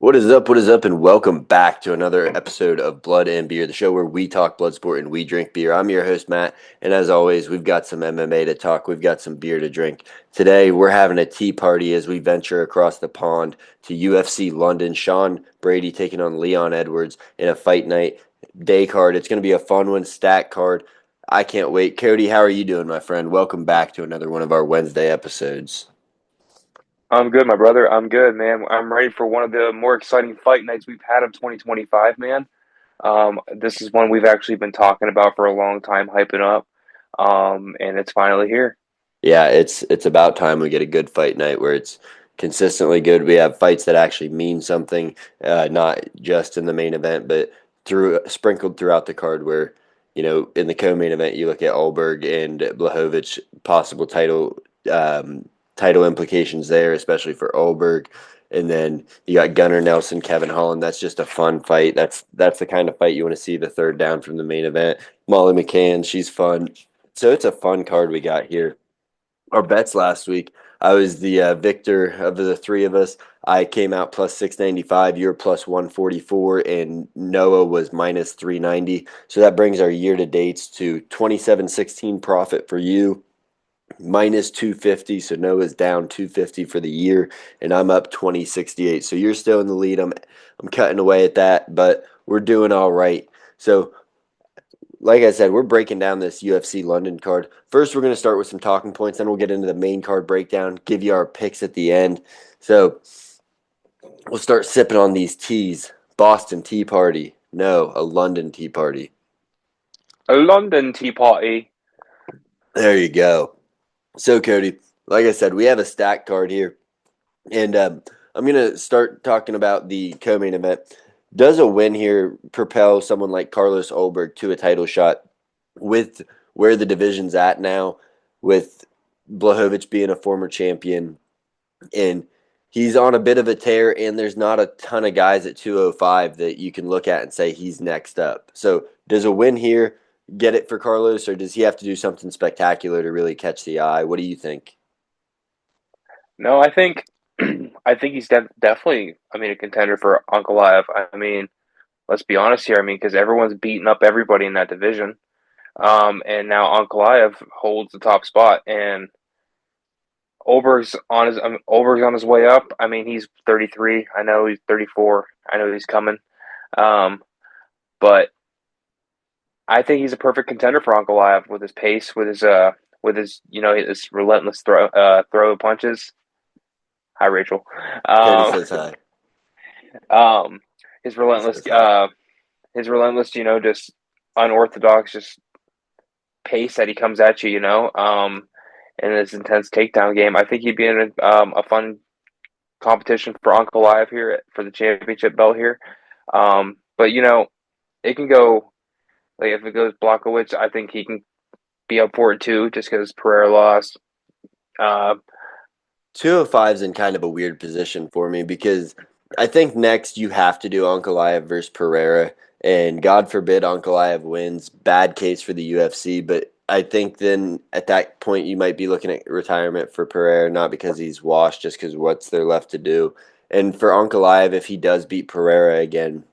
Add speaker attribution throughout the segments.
Speaker 1: What is up? What is up? And welcome back to another episode of Blood and Beer, the show where we talk blood sport and we drink beer. I'm your host, Matt, and as always, we've got some MMA to talk. We've got some beer to drink. Today, we're having a tea party as we venture across the pond to UFC London. Sean Brady taking on Leon Edwards in a fight night day card. It's going to be a fun one, stack card. I can't wait. Cody, how are you doing, my friend? Welcome back to another one of our Wednesday episodes.
Speaker 2: I'm good, my brother. I'm good, man. I'm ready for one of the more exciting fight nights we've had of 2025, man. This is one we've actually been talking about for a long time, hyping up, and it's finally here.
Speaker 1: Yeah, it's about time we get a good fight night where it's consistently good. We have fights that actually mean something, not just in the main event, but sprinkled throughout the card. Where in the co-main event, you look at Alberg and Blachowicz, possible title implications there, especially for Alberg. And then you got Gunnar Nelson, Kevin Holland. That's just a fun fight. That's the kind of fight you want to see the third down from the main event. Molly McCann, she's fun. So it's a fun card we got here. Our bets last week. I was the victor of the three of us. I came out plus 695. You're plus 144, and Noah was minus 390. So that brings our year to dates to 2716 profit for you, minus 250. So Noah's down 250 for the year, and I'm up 2068. So you're still in the lead. I'm cutting away at that, but we're doing all right. So like I said, we're breaking down this UFC London card. First, we're going to start with some talking points, then we'll get into the main card breakdown, give you our picks at the end. So we'll start sipping on these teas. Boston Tea Party. No, a London Tea Party.
Speaker 2: A London Tea Party.
Speaker 1: There you go. So, Cody, like I said, we have a stack card here. And I'm going to start talking about the co-main event. Does a win here propel someone like Carlos Ulberg to a title shot with where the division's at now, with Blachowicz being a former champion, and he's on a bit of a tear, and there's not a ton of guys at 205 that you can look at and say he's next up. So does a win here get it for Carlos, or does he have to do something spectacular to really catch the eye? What do you think?
Speaker 2: No, I think I think he's definitely. I mean, a contender for Ankalaev. I mean, let's be honest here. I mean, because everyone's beating up everybody in that division, and now Ankalaev holds the top spot, and Oberg's on his way up. I mean, he's 33. I know he's 34. I know he's coming. Um, but I think he's a perfect contender for Ankalaev with his pace, with his his relentless throw of punches. Hi, Rachel.
Speaker 1: Cody
Speaker 2: Um,
Speaker 1: says hi.
Speaker 2: um, his
Speaker 1: Cody
Speaker 2: relentless
Speaker 1: says hi.
Speaker 2: just unorthodox just pace that he comes at you. In this intense takedown game. I think he'd be in a fun competition for Ankalaev here for the championship belt here. But it can go like if it goes Blachowicz, I think he can be up for it too, just because Pereira lost. Uh,
Speaker 1: 205 is in kind of a weird position for me because I think next you have to do Ankalaev versus Pereira, and God forbid Ankalaev wins. Bad case for the UFC, but I think then at that point you might be looking at retirement for Pereira, not because he's washed, just because what's there left to do. And for Ankalaev, if he does beat Pereira again,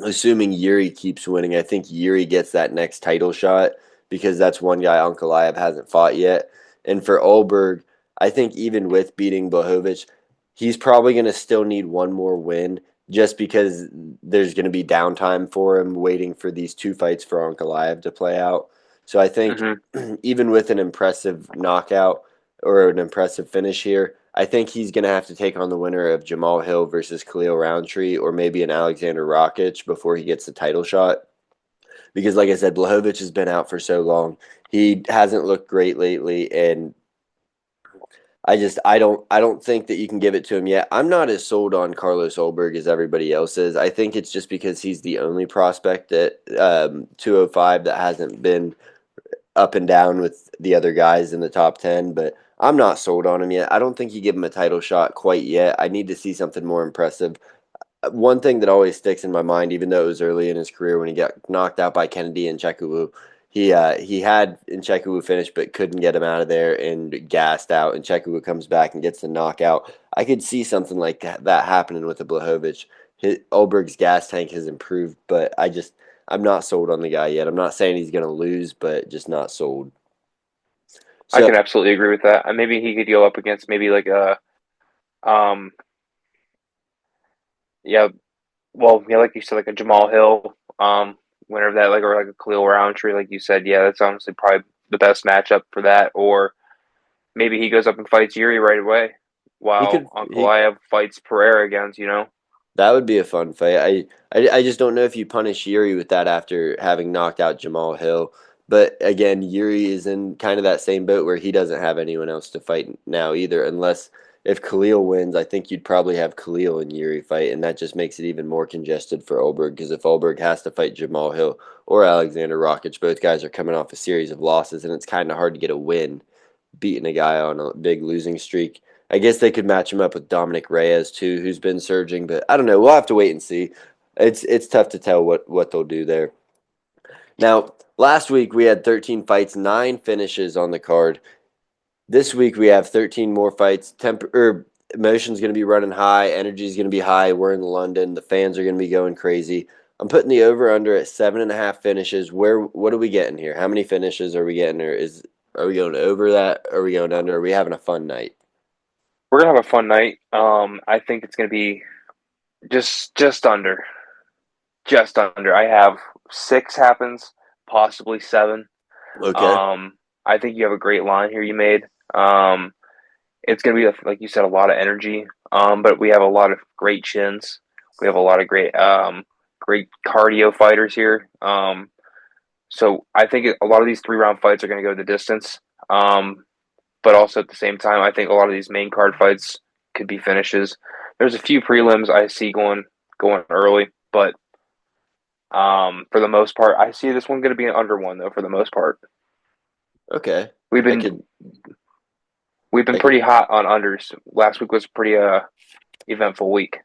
Speaker 1: assuming Yuri keeps winning, I think Yuri gets that next title shot because that's one guy Ankalaev hasn't fought yet. And for Olberg, I think even with beating Blachowicz, he's probably going to still need one more win just because there's going to be downtime for him waiting for these two fights for Ankalaev to play out. So I think
Speaker 2: mhm.
Speaker 1: even with an impressive knockout or an impressive finish here, I think he's going to have to take on the winner of Jamal Hill versus Khalil Roundtree or maybe an Alexander Rakic before he gets the title shot. Because, like I said, Blachowicz has been out for so long. He hasn't looked great lately, and I don't think that you can give it to him yet. I'm not as sold on Carlos Ulberg as everybody else is. I think it's just because he's the only prospect at 205 that hasn't been up and down with the other guys in the top 10, but I'm not sold on him yet. I don't think you give him a title shot quite yet. I need to see something more impressive. One thing that always sticks in my mind, even though it was early in his career when he got knocked out by Kennedy and Chekuwu, he had Nchekwu finish but couldn't get him out of there and gassed out. And Chekuwu comes back and gets the knockout. I could see something like that happening with the Blachowicz. Olberg's gas tank has improved, but I'm not sold on the guy yet. I'm not saying he's going to lose, but just not sold.
Speaker 2: I
Speaker 1: So
Speaker 2: can absolutely agree with that. And maybe he could go up against maybe like a um yeah, well, yeah, like you said, like a Jamal Hill, winner of that, like or like a Khalil Roundtree, like you said, yeah, that's honestly probably the best matchup for that. Or maybe he goes up and fights Yuri right away,
Speaker 1: he
Speaker 2: while
Speaker 1: could he
Speaker 2: Ankalaev fights Pereira against,
Speaker 1: that would be a fun fight. I just don't know if you punish Yuri with that after having knocked out Jamal Hill. But again, Yuri is in kind of that same boat where he doesn't have anyone else to fight now either. Unless if Khalil wins, I think you'd probably have Khalil and Yuri fight, and that just makes it even more congested for Olberg. Because if Olberg has to fight Jamal Hill or Alexander Rakic, both guys are coming off a series of losses, and it's kind of hard to get a win beating a guy on a big losing streak. I guess they could match him up with Dominic Reyes too, who's been surging, but I don't know. We'll have to wait and see. It's tough to tell what they'll do there. Now, last week we had 13 fights, 9 finishes on the card. This week we have 13 more fights. Emotion's going to be running high, energy's going to be high. We're in London. The fans are going to be going crazy. I'm putting the over under at 7.5 finishes. What are we getting here? How many finishes are we getting? Are we going over that? Are we going under? Are we having a fun night?
Speaker 2: we're gonna have a fun night. I think it's gonna be just under, just under. I have six happens, possibly seven.
Speaker 1: Okay.
Speaker 2: Um, I think you have a great line here you made. It's going to be, like you said, a lot of energy. But we have a lot of great chins. We have a lot of great cardio fighters here. So I think a lot of these 3 round fights are going to go the distance. But also at the same time, I think a lot of these main card fights could be finishes. There's a few prelims I see going early, but for the most part, I see this one going to be an under one though. For the most part,
Speaker 1: Okay.
Speaker 2: we've
Speaker 1: I
Speaker 2: been
Speaker 1: could
Speaker 2: we've been
Speaker 1: I could
Speaker 2: pretty hot on unders. Last week was a pretty eventful week.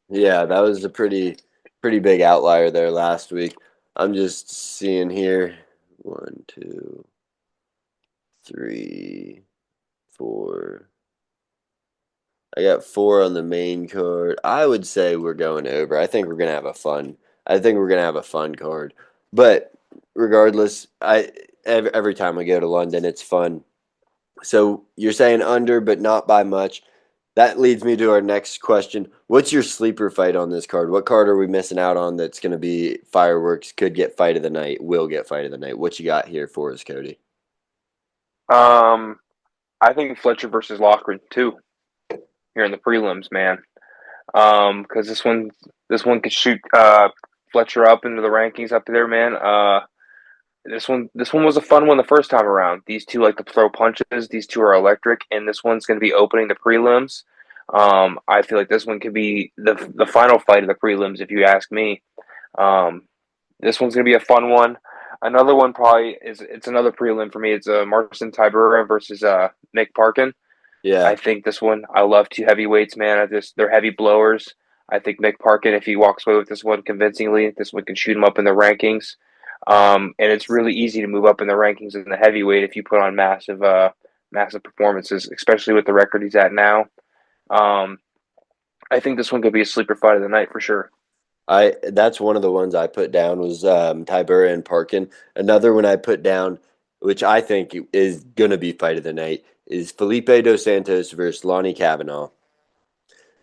Speaker 1: Yeah, that was a pretty big outlier there last week. I'm just seeing here. One, two, three, four. I got 4 on the main card. I would say we're going over. I think we're gonna have a fun card. But regardless, every time we go to London, it's fun. So you're saying under, but not by much. That leads me to our next question. What's your sleeper fight on this card? What card are we missing out on that's going to be fireworks, could get fight of the night, will get fight of the night? What you got here for us, Cody?
Speaker 2: Um, I think Fletcher versus Lochran too here in the prelims, man. Because this one could shoot Fletcher up into the rankings up there, man. This one was a fun one the first time around. These two like to throw punches. These two are electric, and this one's going to be opening the prelims. I feel like this one could be the final fight of the prelims, if you ask me. Um, this one's going to be a fun one. Another one probably is it's another prelim for me. It's Marcin Tybura versus Nick Parkin. I
Speaker 1: Yeah,
Speaker 2: think this one. I love two heavyweights, man. They're heavy blowers. I think Nick Parkin, if he walks away with this one convincingly, this one can shoot him up in the rankings. And it's really easy to move up in the rankings in the heavyweight if you put on massive performances, especially with the record he's at now. Um, I think this one could be a sleeper fight of the night for sure.
Speaker 1: I that's one of the ones I put down was Tybura and Parkin. Another one I put down, which I think is gonna be fight of the night, is Felipe dos Santos versus Lonnie Kavanaugh.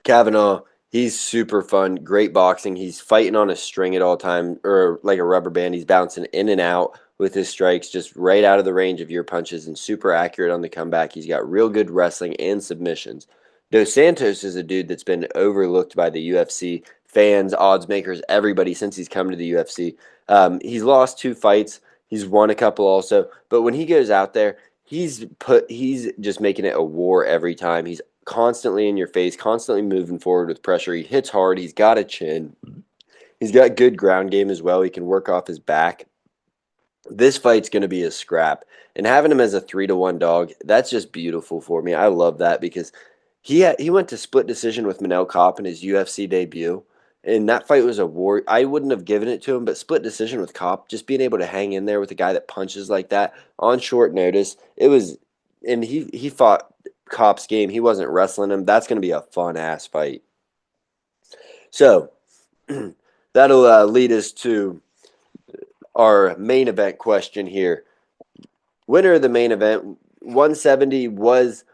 Speaker 1: Kavanaugh, he's super fun, great boxing. He's fighting on a string at all time, or like a rubber band. He's bouncing in and out with his strikes, just right out of the range of your punches, and super accurate on the comeback. He's got real good wrestling and submissions. Dos Santos is a dude that's been overlooked by the UFC fans, odds makers, everybody since he's come to the UFC. He's lost 2 fights. He's won a couple also, but when he goes out there, he's just making it a war every time. He's constantly in your face, constantly moving forward with pressure. He hits hard. He's got a chin. He's got good ground game as well. He can work off his back. This fight's going to be a scrap. And having him as a 3-1 dog, that's just beautiful for me. I love that because he went to split decision with Manel Kopp in his UFC debut. And that fight was a war. I wouldn't have given it to him, but split decision with Kopp, just being able to hang in there with a guy that punches like that on short notice, it was. And he fought. Cop's game. He wasn't wrestling him. That's going to be a fun ass fight. So that'll lead us to our main event question here. Winner of the main event, 170 was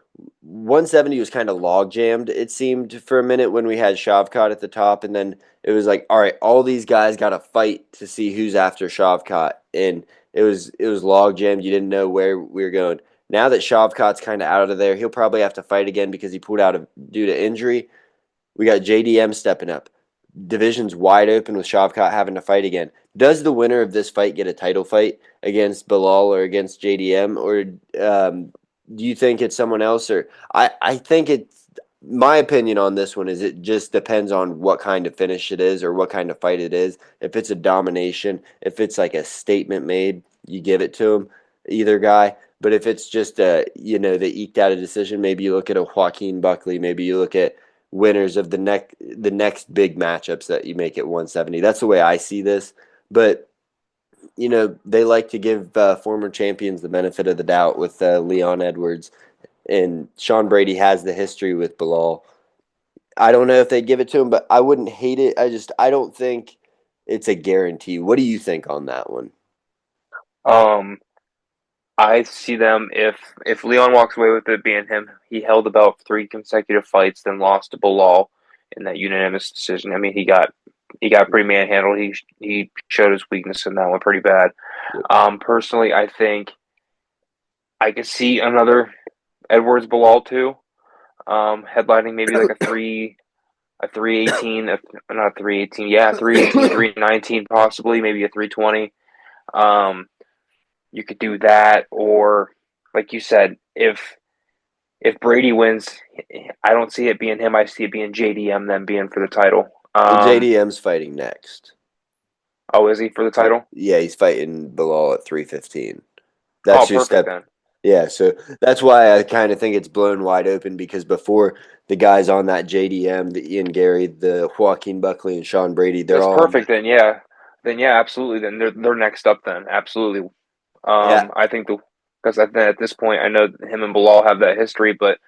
Speaker 1: kind of log jammed. It seemed for a minute when we had Shavkat at the top, and then it was like, all right, all these guys got to fight to see who's after Shavkat, and it was log jammed. You didn't know where we were going. Now that Shavkat's kind of out of there, he'll probably have to fight again because he pulled out due to injury. We got JDM stepping up. Division's wide open with Shavkat having to fight again. Does the winner of this fight get a title fight against Bilal or against JDM, or do you think it's someone else? Or I think it's my opinion on this one is it just depends on what kind of finish it is or what kind of fight it is. If it's a domination, if it's like a statement made, you give it to him, either guy. But if it's just they eked out a decision, maybe you look at a Joaquin Buckley, maybe you look at winners of the next big matchups that you make at 170. That's the way I see this. But they like to give former champions the benefit of the doubt with Leon Edwards, and Sean Brady has the history with Bilal. I don't know if they give it to him, but I wouldn't hate it. I don't think it's a guarantee. What do you think on that one?
Speaker 2: Um, I see them if Leon walks away with it being him. He held about three consecutive fights, then lost to Bilal in that unanimous decision. I mean, he got pretty manhandled. He showed his weakness in that one pretty bad.
Speaker 1: Yep.
Speaker 2: Personally, I think I could see another Edwards Bilal too. Headlining maybe like a 318, not 318, yeah, 318, 319 possibly, maybe a 320. Um, you could do that, or like you said, if Brady wins, I don't see it being him. I see it being JDM then being for the title.
Speaker 1: Well, JDM's fighting next.
Speaker 2: Oh, is he for the title?
Speaker 1: Yeah, he's fighting Bilal at 315.
Speaker 2: Oh,
Speaker 1: That's who
Speaker 2: perfect
Speaker 1: stepped.
Speaker 2: then.
Speaker 1: Yeah, so that's why I kind of think it's blown wide open because before the guys on that JDM, the Ian Gary, the Joaquin Buckley, and Sean Brady, they're
Speaker 2: That's
Speaker 1: all on that.
Speaker 2: perfect then. Yeah, absolutely. Then they're next up then. Absolutely.
Speaker 1: Yeah,
Speaker 2: I think the because at this point I know him and Bilal have that history, but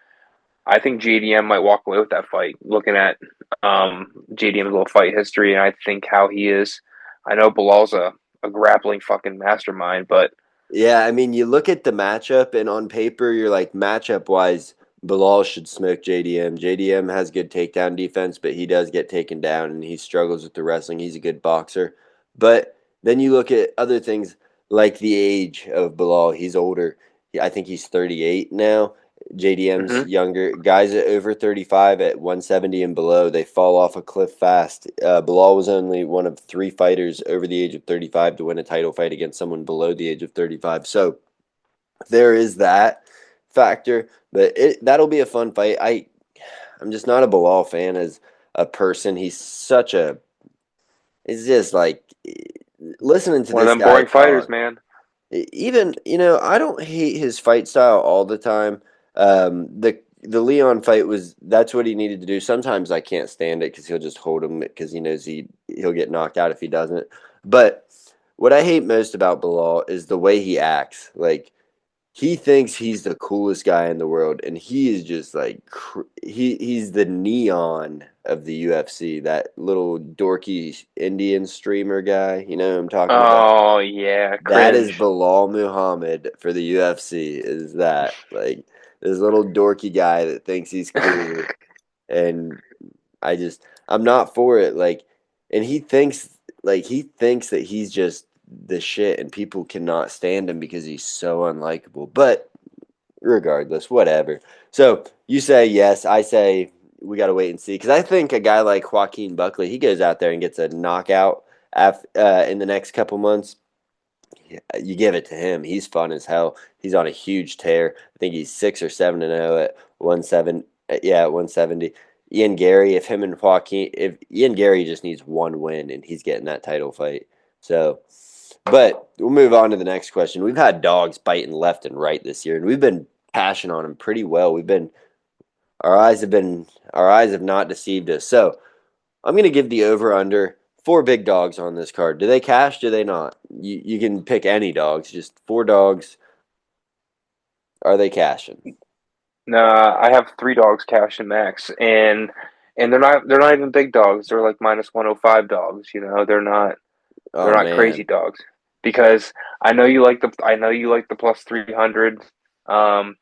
Speaker 2: I think JDM might walk away with that fight. Looking at JDM's little fight history, and I think how he is. I know Bilal's a grappling fucking mastermind, but
Speaker 1: yeah. I mean, you look at the matchup, and on paper, you're like matchup wise, Bilal should smoke JDM. JDM has good takedown defense, but he does get taken down, and he struggles with the wrestling. He's a good boxer, but then you look at other things like the age of Bilal. He's older. I think he's 38 now. JDM's
Speaker 2: mhm.
Speaker 1: younger. Guys at over 35 at 170 and below, they fall off a cliff fast. Bilal was only one of three fighters over the age of 35 to win a title fight against someone below the age of 35. So there is that factor, but that'll be a fun fight. I'm just not a Bilal fan as a person. He's such a. It's just like listening to
Speaker 2: One of
Speaker 1: this
Speaker 2: them
Speaker 1: guy
Speaker 2: boring fighters,
Speaker 1: talk.
Speaker 2: man.
Speaker 1: Even I don't hate his fight style all the time. The Leon fight was that's what he needed to do. Sometimes I can't stand it because he'll just hold him because he knows he'll get knocked out if he doesn't. But what I hate most about Bilal is the way he acts. Like he thinks he's the coolest guy in the world, and he is just like he's the neon of the UFC. That little dorky Indian streamer guy. You know who I'm talking about?
Speaker 2: Oh yeah,
Speaker 1: That is
Speaker 2: cringe.
Speaker 1: Bilal Muhammad for the UFC. Is that like this little dorky guy that thinks he's cool, and I'm not for it. Like, and he thinks that he's just the shit, and people cannot stand him because he's so unlikable. But regardless, whatever. So you say yes, I say we got to wait and see because I think a guy like Joaquin Buckley, he goes out there and gets a knockout in the next couple months. You give it to him. He's fun as hell. He's on a huge tear. I think he's 6 or 7-0 at 170. Yeah, at 170. Ian Gary, if Ian Gary just needs one win and he's getting that title fight. So, but we'll move on to the next question. We've had dogs biting left and right this year, and we've been cashing on them pretty well. Our eyes have not deceived us. So I'm going to give the over under four big dogs on this card. Do they cash? Do they not? You can pick any dogs, just four dogs. Are they cashing?
Speaker 2: Nah, I have three dogs, Cash and Max, and they're not even big dogs. They're like minus 105 dogs. They're
Speaker 1: Oh
Speaker 2: not crazy
Speaker 1: man,
Speaker 2: dogs because I know you like the plus 300. Um,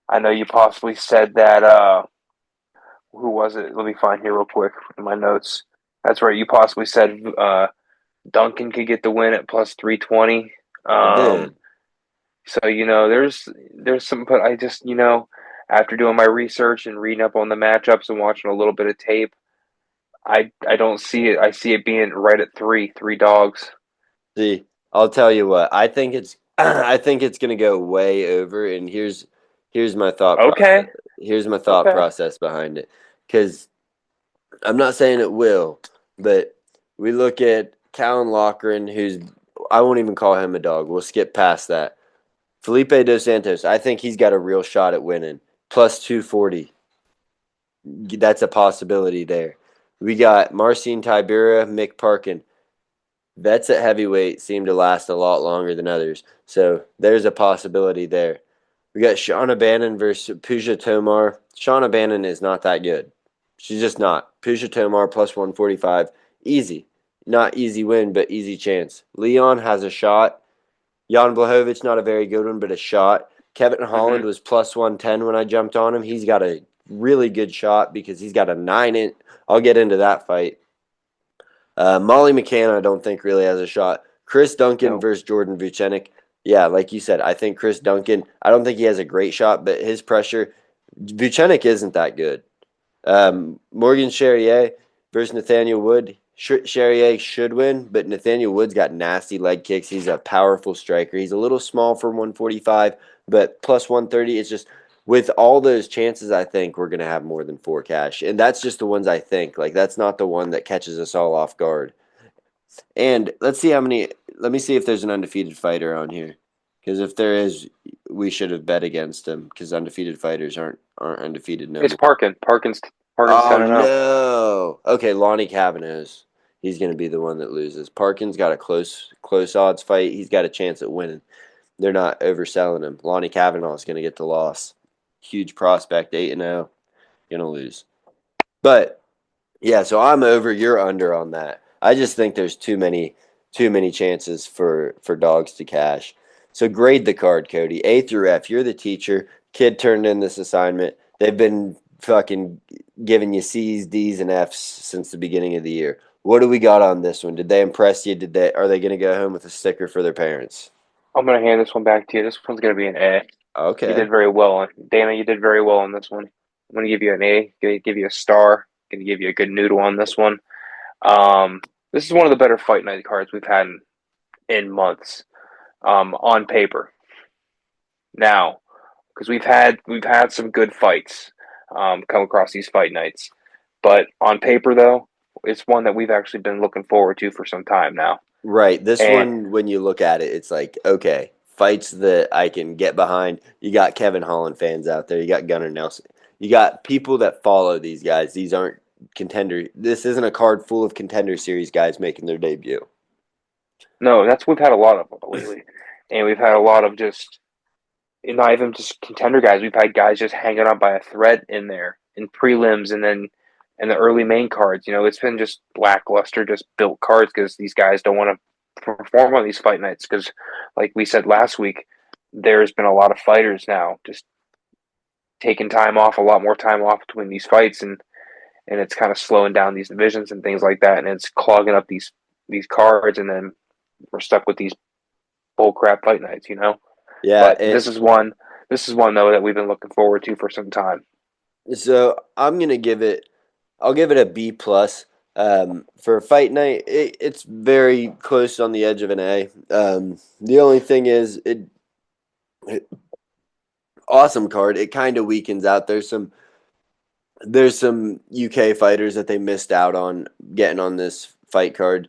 Speaker 2: I know you possibly said that. Who was it? Let me find here real quick in my notes. That's right. You possibly said Duncan could get the win at plus 320.
Speaker 1: I
Speaker 2: Um,
Speaker 1: did.
Speaker 2: so there's some, but I just after doing my research and reading up on the matchups and watching a little bit of tape, I don't see it. I see it being right at three dogs.
Speaker 1: See, I'll tell you what. I think it's I think it's gonna go way over, and here's my thought process.
Speaker 2: Okay,
Speaker 1: Here's my thought
Speaker 2: okay.
Speaker 1: process behind it. Because I'm not saying it will, but we look at Callan Lochran, who's I won't even call him a dog. We'll skip past that. Felipe Dos Santos, I think he's got a real shot at winning. Plus 240. That's a possibility there. We got Marcin Tibera, Mick Parkin. Vets at heavyweight seem to last a lot longer than others, so there's a possibility there. We got Shauna Bannon versus Pooja Tomar. Shauna Bannon is not that good. She's just not. Pooja Tomar plus 145. Easy. Not easy win, but easy chance. Leon has a shot. Jan Blachowicz, not a very good one, but a shot. Kevin
Speaker 2: hmm
Speaker 1: Holland was plus 110 when I jumped on him. He's got a really good shot because he's got a 9 inch. I'll get into that fight. Molly McCann, I don't think really has a shot. Chris Duncan
Speaker 2: No,
Speaker 1: versus Jordan Vucenic. Yeah, like you said, I think Chris Duncan, I don't think he has a great shot, but his pressure, Vucenic isn't that good. Morgan Charrier versus Nathaniel Wood. Charrier should win, but Nathaniel Wood's got nasty leg kicks. He's a powerful striker. He's a little small for 145, but plus 130. It's just with all those chances, I think we're going to have more than four cash. And that's just the ones I think. Like, that's not the one that catches us all off guard. And let's see how many. Let me see if there's an undefeated fighter on here. Because if there is, we should have bet against him. Because undefeated fighters aren't undefeated no
Speaker 2: it's
Speaker 1: more.
Speaker 2: Parkin's
Speaker 1: Oh
Speaker 2: 10-0.
Speaker 1: no. Okay, Lonnie Cavanaugh's. He's going to be the one that loses. Parkin's got a close odds fight. He's got a chance at winning. They're not overselling him. Lonnie Cavanaugh's going to get the loss. Huge prospect, 8-0. Going to lose. But yeah, so I'm over, you're under on that. I just think there's too many chances for dogs to cash. So grade the card, Cody. A through F. You're the teacher. Kid turned in this assignment. They've been fucking giving you C's, D's, and F's since the beginning of the year. What do we got on this one? Did they impress you? Are they gonna go home with a sticker for their parents?
Speaker 2: I'm gonna hand this one back to you. This one's gonna be an A. You did
Speaker 1: Okay.
Speaker 2: very well on Dana. You did very well on this one. I'm gonna give you an A. Gonna give you a star. Gonna give you a good noodle on this one. Um, this is one of the better fight night cards we've had in months. On paper now, because we've had some good fights come across these fight nights, but on paper though, it's one that we've actually been looking forward to for some time now.
Speaker 1: Right. This
Speaker 2: And
Speaker 1: one, when you look at it, it's like, okay, fights that I can get behind. You got Kevin Holland fans out there. You got Gunnar Nelson. You got people that follow these guys. These aren't contender. This isn't a card full of contender series guys making their debut.
Speaker 2: no, that's we've had a lot of lately, and we've had a lot of just not even just contender guys. We've had guys just hanging on by a thread in there in prelims and then in the early main cards. It's been just lackluster, just built cards because these guys don't want to perform on these fight nights. Because, like we said last week, there's been a lot of fighters now just taking time off, a lot more time off between these fights, and it's kind of slowing down these divisions and things like that, and it's clogging up these cards, and then we're stuck with these bull crap fight nights.
Speaker 1: Yeah,
Speaker 2: But this is one though that we've been looking forward to for some time.
Speaker 1: so I'm gonna give it. I'll give it a B plus. For a fight night, it's very close on the edge of an A. The only thing is, it awesome card. It kind of weakens out. There's some UK fighters that they missed out on getting on this fight card.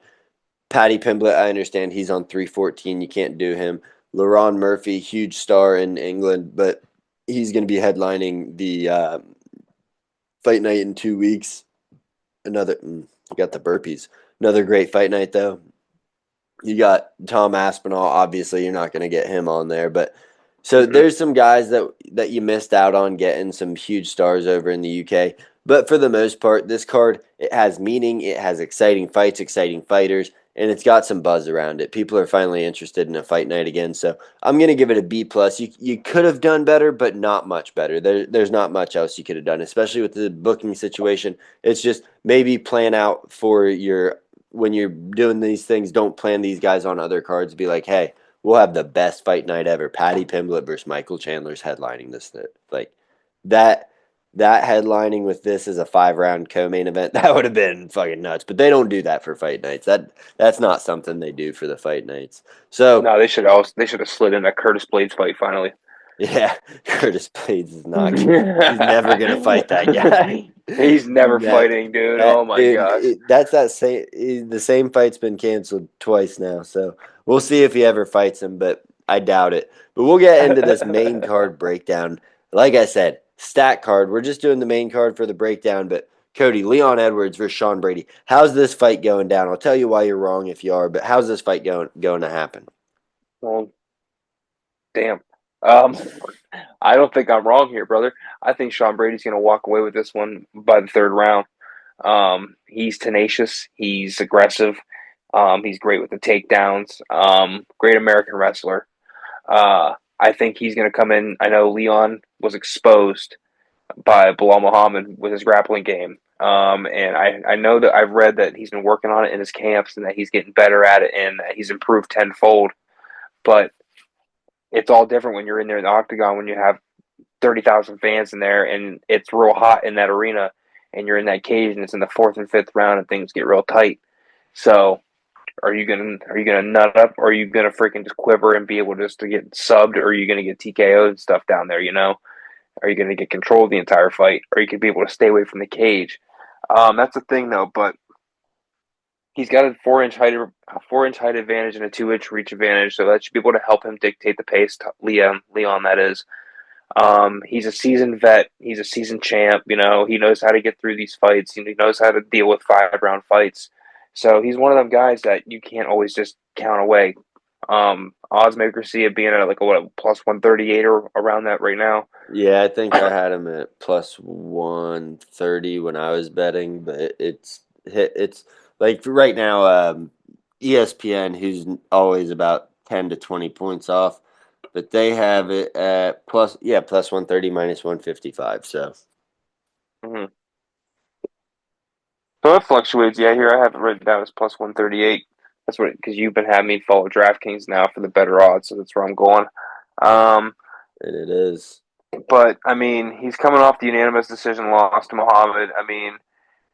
Speaker 1: Paddy Pimblett, I understand he's on 314. You can't do him. Laron Murphy, huge star in England, but he's going to be headlining the fight night in 2 weeks. You got the burpees. Another great fight night, though. You got Tom Aspinall. Obviously, you're not going to get him on there, but So
Speaker 2: Hmm.
Speaker 1: there's some guys that you missed out on getting some huge stars over in the UK. But for the most part, this card it has meaning, it has exciting fights, exciting fighters, and it's got some buzz around it. People are finally interested in a fight night again. So I'm gonna give it a B plus. You could have done better, but not much better. There's not much else you could have done, especially with the booking situation. It's just maybe plan out for your when you're doing these things, don't plan these guys on other cards. Be like, hey, we'll have the best fight night ever. Paddy Pimblett versus Michael Chandler's headlining this. Like that that headlining with this as a 5 round co-main event, that would have been fucking nuts. But they don't do that for fight nights. That's not something they do for the fight nights. So
Speaker 2: No, they should have slid in that Curtis Blades fight finally.
Speaker 1: yeah, Curtis Blades is not. He's never gonna fight that guy.
Speaker 2: He's never
Speaker 1: No,
Speaker 2: fighting, dude. Oh my
Speaker 1: dude,
Speaker 2: gosh.
Speaker 1: that's that same. The same fight's been canceled twice now, so we'll see if he ever fights him, but I doubt it. But we'll get into this main card breakdown. Like I said, stat card. We're just doing the main card for the breakdown, but Cody, Leon Edwards versus Sean Brady. How's this fight going down? I'll tell you why you're wrong if you are, but how's this fight going to happen?
Speaker 2: Well, damn. Um, I don't think I'm wrong here, brother. I think Sean Brady's going to walk away with this one by the third round. He's tenacious. He's aggressive. He's great with the takedowns. Great American wrestler. I think he's going to come in. I know Leon was exposed by Bilal Muhammad with his grappling game. And I know that I've read that he's been working on it in his camps and that he's getting better at it and that he's improved tenfold. But it's all different when you're in there in the octagon when you have 30,000 fans in there and it's real hot in that arena and you're in that cage and it's in the fourth and fifth round and things get real tight. So are you gonna nut up or are you gonna freaking just quiver and be able just to get subbed or are you gonna get TKO'd and stuff down there, you know? Are you gonna get control of the entire fight? Or you could be able to stay away from the cage. That's the thing though, but he's got a 4 inch height advantage and a 2 inch reach advantage, so that should be able to help him dictate the pace. Leon, that is. He's a seasoned vet. He's a seasoned champ. You know, he knows how to get through these fights. He knows how to deal with 5 round fights. So he's one of them guys that you can't always just count away. Odds makers see it being at like a what plus 138 or around that right now.
Speaker 1: Yeah, I think I had him at plus 130 when I was betting, but it's like right now, ESPN, who's always about 10 to 20 points off, but they have it at plus 130 minus 155. So
Speaker 2: Mm-hmm. So it fluctuates. Yeah, here I have it written down as plus 138. That's what because you've been having me follow DraftKings now for the better odds, so that's where I'm going. Um,
Speaker 1: and it is.
Speaker 2: but I mean, he's coming off the unanimous decision loss to Muhammad. I mean,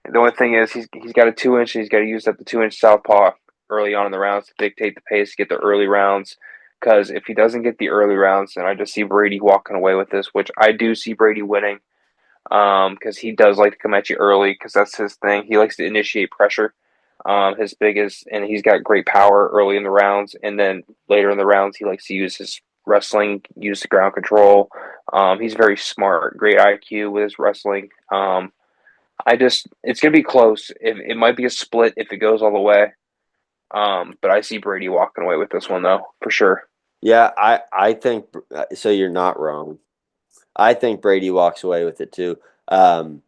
Speaker 2: the only thing is he's got a 2 inch. He's got to use up the 2 inch southpaw early on in the rounds to dictate the pace, get the early rounds. Because if he doesn't get the early rounds, then I just see Brady walking away with this, which I do see Brady winning. Because he does like to come at you early because that's his thing. He likes to initiate pressure. His biggest, and he's got great power early in the rounds, and then later in the rounds, he likes to use his wrestling, use the ground control. He's very smart, great IQ with his wrestling. It's gonna be close. It might be a split if it goes all the way. But I see Brady walking away with this one though, for sure.
Speaker 1: Yeah, I think so. You're not wrong. I think Brady walks away with it too. Um,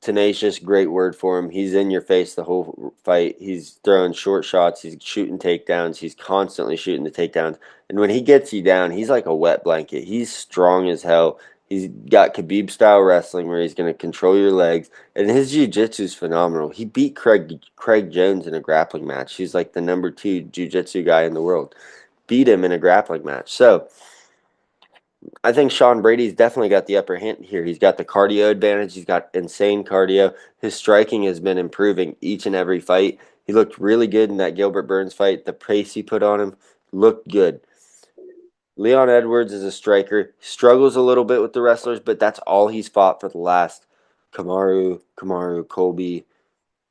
Speaker 1: Tenacious, great word for him. He's in your face the whole fight. He's throwing short shots. He's shooting takedowns. He's constantly shooting the takedowns. And when he gets you down, he's like a wet blanket. He's strong as hell. He's got Khabib style wrestling where he's going to control your legs. And his jiu-jitsu is phenomenal. He beat Craig Jones in a grappling match. He's like the number 2 jiu-jitsu guy in the world. Beat him in a grappling match. So I think Sean Brady's definitely got the upper hand here. He's got the cardio advantage. He's got insane cardio. His striking has been improving each and every fight. He looked really good in that Gilbert Burns fight. The pace he put on him looked good. Leon Edwards is a striker. Struggles a little bit with the wrestlers, but that's all he's fought for the last Kamaru, Colby,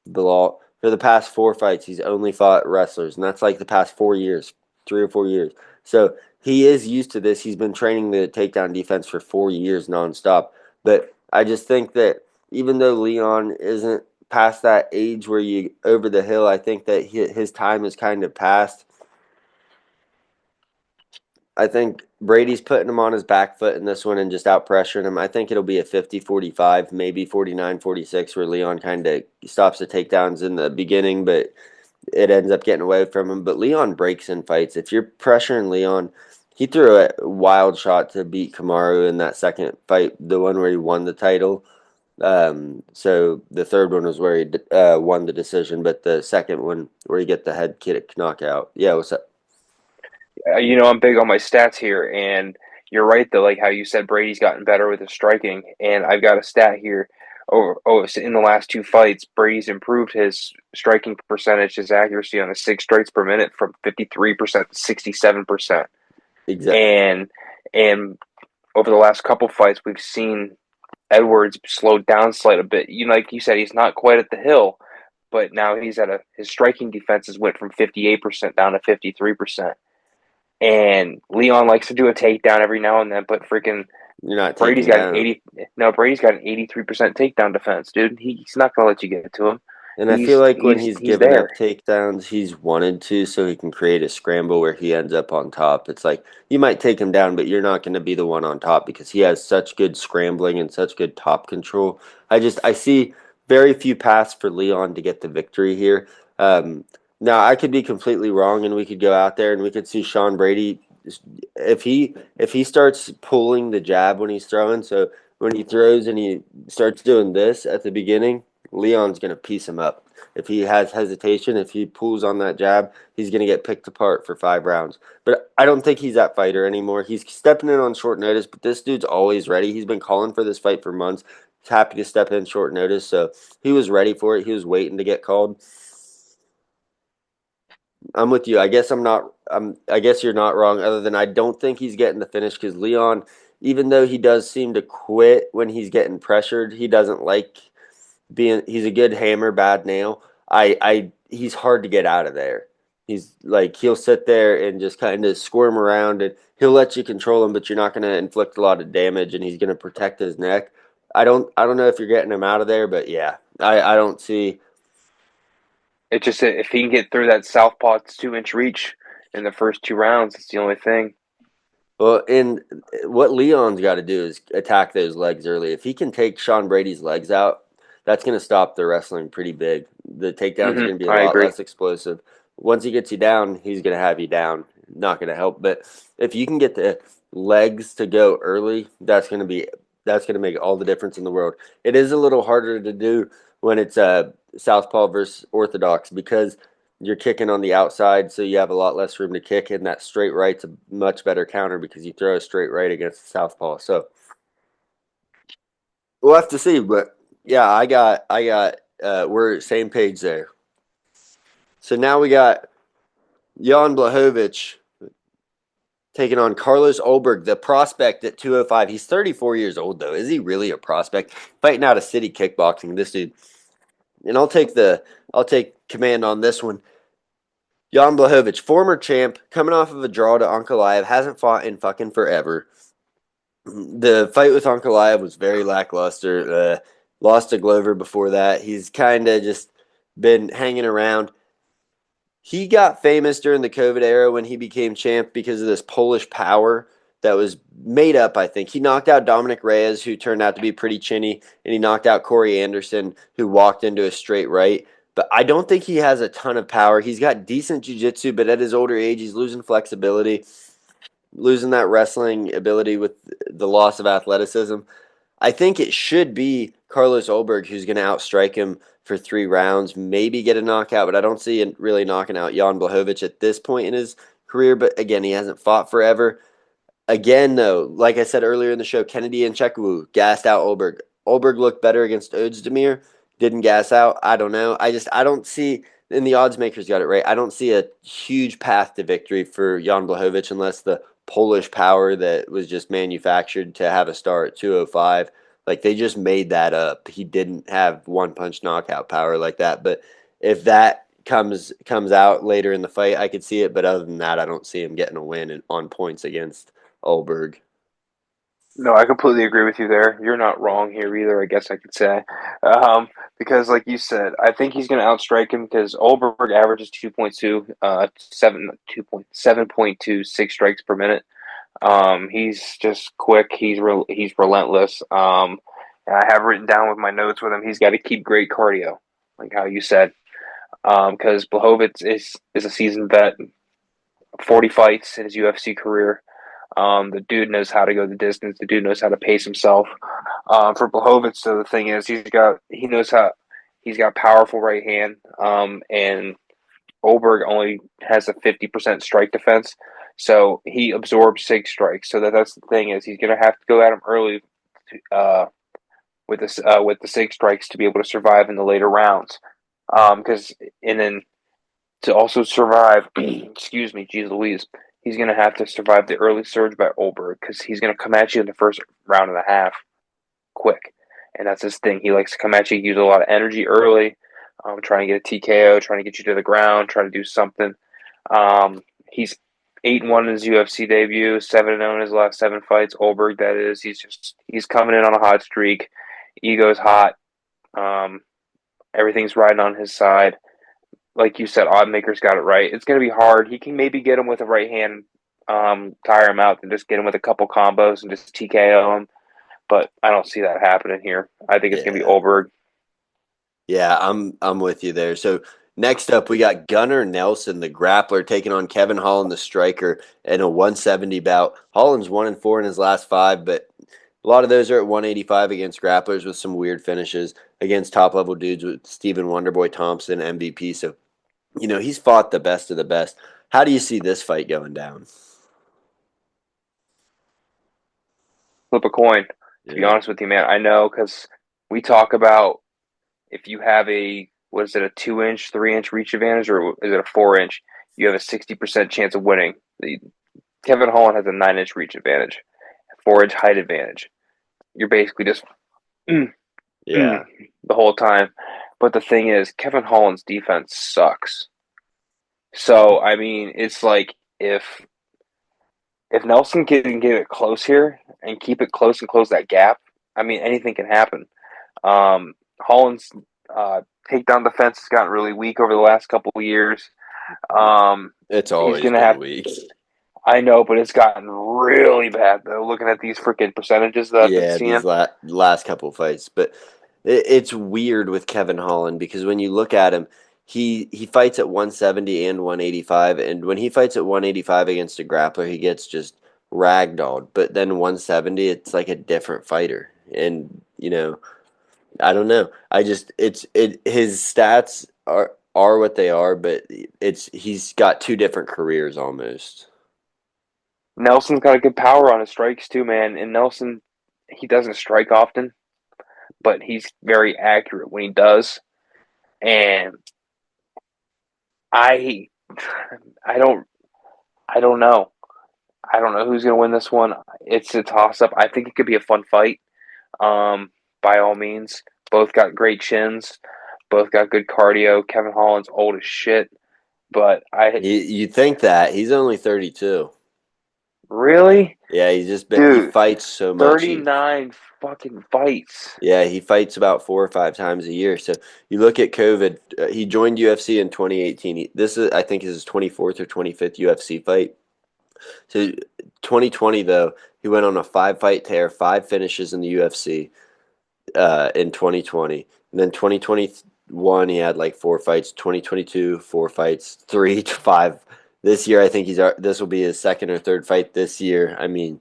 Speaker 1: Bilal. For the past 4 fights, he's only fought wrestlers, and that's like the past 4 years, 3 or 4 years. So he is used to this. He's been training the takedown defense for 4 years nonstop. But I just think that even though Leon isn't past that age where you over the hill, I think that his time is kind of past. I think Brady's putting him on his back foot in this one and just out pressuring him. I think it'll be a 50-45, maybe 49-46, where Leon kind of stops the takedowns in the beginning, but it ends up getting away from him. But Leon breaks in fights. If you're pressuring Leon, he threw a wild shot to beat Kamaru in that second fight, the one where he won the title. So the third one was where he won the decision, but the second one where he get the head kick knockout. Yeah, what's up?
Speaker 2: I'm big on my stats here, and you're right though. Like how you said, Brady's gotten better with his striking, and I've got a stat here. So in the last two fights, Brady's improved his striking percentage, his accuracy on the 6 strikes per minute from 53% to 67%.
Speaker 1: Exactly.
Speaker 2: And and over the last couple fights, we've seen Edwards slowed down slight a bit. Like you said, he's not quite at the hill, but now he's at his striking defenses went from 58% down to 53%. And Leon likes to do a takedown every now and then, but freaking
Speaker 1: You're not
Speaker 2: Brady's
Speaker 1: taking
Speaker 2: got an
Speaker 1: down.
Speaker 2: 80 no, Brady's got an 83% takedown defense, dude. He's not gonna let you get to him.
Speaker 1: And I feel
Speaker 2: He's
Speaker 1: like when
Speaker 2: he's
Speaker 1: he's
Speaker 2: he's
Speaker 1: given up
Speaker 2: there.
Speaker 1: takedowns, he's wanted to so he can create a scramble where he ends up on top. It's like you might take him down, but you're not going to be the one on top because he has such good scrambling and such good top control. I see very few paths for Leon to get the victory here. Um, Now I could be completely wrong, and we could go out there and we could see Sean Brady if he starts pulling the jab when he's throwing. So when he throws and he starts doing this at the beginning, Leon's going to piece him up. If he has hesitation, if he pulls on that jab, he's going to get picked apart for 5 rounds. But I don't think he's that fighter anymore. He's stepping in on short notice, but this dude's always ready. He's been calling for this fight for months. He's happy to step in short notice, so he was ready for it. He was waiting to get called. I'm with you. I guess I'm not. I guess you're not wrong. Other than I don't think he's getting the finish because Leon, even though he does seem to quit when he's getting pressured, he doesn't like being. He's a good hammer, bad nail. He's hard to get out of there. He's like he'll sit there and just kind of squirm around, and he'll let you control him, but you're not going to inflict a lot of damage, and he's going to protect his neck. I don't know if you're getting him out of there, but yeah, I don't see.
Speaker 2: It's just if he can get through that southpaw 2 inch reach in the first 2 rounds, it's the only thing.
Speaker 1: Well, and what Leon's got to do is attack those legs early. If he can take Sean Brady's legs out, that's going to stop the wrestling pretty big. The takedowns are going to be a
Speaker 2: I
Speaker 1: lot
Speaker 2: agree.
Speaker 1: less explosive. Once he gets you down, he's going to have you down. Not going to help. But if you can get the legs to go early, that's going to make all the difference in the world. It is a little harder to do when it's southpaw versus orthodox because you're kicking on the outside, so you have a lot less room to kick, and that straight right's a much better counter because you throw a straight right against the southpaw. So we'll have to see, but yeah, we're same page there. So now we got Jan Blachowicz taking on Carlos Ulberg, the prospect at 205. He's 34 years old though. Is he really a prospect? Fighting out of city kickboxing, this dude. And I'll take command on this one. Jan Blachowicz, former champ, coming off of a draw to Ankalaev, hasn't fought in fucking forever. The fight with Ankalaev was very lackluster. Lost to Glover before that. He's kind of just been hanging around. He got famous during the COVID era when he became champ because of this Polish power that was made up, I think. He knocked out Dominic Reyes, who turned out to be pretty chinny, and he knocked out Corey Anderson, who walked into a straight right. But I don't think he has a ton of power. He's got decent jiu-jitsu, but at his older age, he's losing flexibility, losing that wrestling ability with the loss of athleticism. I think it should be Carlos Ulberg who's going to outstrike him for 3 rounds, maybe get a knockout, but I don't see it really knocking out Jan Blachowicz at this point in his career. But again, he hasn't fought forever. Again, though, like I said earlier in the show, Kennedy and Chekwu gassed out Ulberg. Ulberg looked better against Özdemir, didn't gas out. I don't know. I don't see, and the odds makers got it right. I don't see a huge path to victory for Jan Blachowicz unless the Polish power that was just manufactured to have a star at 205. Like they just made that up. He didn't have one punch knockout power like that. But if that comes out later in the fight, I could see it. But other than that, I don't see him getting a win on points against Ulberg.
Speaker 2: No, I completely agree with you there. You're not wrong here either, I guess I could say. Because, like you said, I think he's going to outstrike him because Olberg averages 2.2, 7.6 strikes per minute. He's just quick. He's relentless. And I have written down with my notes with him. He's got to keep great cardio, like how you said. Because Blachowicz is a seasoned vet, 40 fights in his UFC career. The dude knows how to go the distance. The dude knows how to pace himself. For Blachowicz, so the thing is, he knows how he's got powerful right hand. And Oberg only has a 50% strike defense, so he absorbs six strikes. So that's the thing is he's gonna have to go at him early uh, with the six strikes to be able to survive in the later rounds. Because and then to also survive, excuse me, geez Louise, he's gonna have to survive the early surge by Oberg because he's gonna come at you in the first round and a half quick, and that's his thing. He likes to come at you, use a lot of energy early, trying to get a TKO, trying to get you to the ground, trying to do something. He's 8-1 in his UFC debut, 7-0 in his last seven fights. Olberg, that is, he's coming in on a hot streak. Ego's hot. Um, Everything's riding on his side. Like you said, Oddmaker's got it right. It's going to be hard. He can maybe get him with a right hand, tire him out, and just get him with a couple combos and just TKO him. But I don't see that happening here. I think it's going to be
Speaker 1: Yeah.
Speaker 2: Olberg.
Speaker 1: Yeah, I'm with you there. So next up, we got Gunnar Nelson, the grappler, taking on Kevin Holland, the striker, in a 170 bout. Holland's 1-4 in his last five, but a lot of those are at 185 against grapplers with some weird finishes against top level dudes with Stephen Wonderboy Thompson, MVP. So he's fought the best of the best. How do you see this fight going down?
Speaker 2: Flip a coin. To be
Speaker 1: Yeah,
Speaker 2: honest with you, man, I know because we talk about if you have what is it, a 2-inch, 3-inch reach advantage, or is it a 4-inch? You have a 60% chance of winning. Kevin Holland has a 9-inch reach advantage, 4-inch height advantage. You're basically just mm,
Speaker 1: yeah.
Speaker 2: the whole time. But the thing is, Kevin Holland's defense sucks. So I mean, it's like if Nelson can get it close here and keep it close and close that gap, I mean, anything can happen. Holland's takedown defense has gotten really weak over the last couple of years.
Speaker 1: It's
Speaker 2: He's
Speaker 1: always
Speaker 2: gonna
Speaker 1: been
Speaker 2: have.
Speaker 1: weak.
Speaker 2: I know, but it's gotten really bad though. Looking at these freaking percentages that I've been
Speaker 1: Yeah,
Speaker 2: seeing.
Speaker 1: these last couple of fights, but it's weird with Kevin Holland because when you look at him, he fights at 170 and 185, and when he fights at 185 against a grappler, he gets just ragdolled. But then 170, it's like a different fighter, and I don't know. I just his stats are what they are, but he's got two different careers almost.
Speaker 2: Nelson's got a good power on his strikes too, man. And Nelson, he doesn't strike often, but he's very accurate when he does. And I, I don't, I don't know. I don't know who's gonna win this one. It's a toss up. I think it could be a fun fight. Um, by all means, both got great chins, both got good cardio. Kevin Holland's old as shit, but I
Speaker 1: You think that he's only 32.
Speaker 2: really,
Speaker 1: Yeah, he
Speaker 2: dude,
Speaker 1: fights so much.
Speaker 2: 39 fucking fights.
Speaker 1: Yeah, he fights about 4 or 5 times a year. So you look at COVID. He joined UFC in 2018. This is, I think, his 24th or 25th UFC fight. So 2020 though, he went on a five-fight tear, five finishes in the UFC in 2020, and then 2021 he had like four fights. 2022 four fights, 3 to 5. This year I think this will be his second or third fight this year. I mean,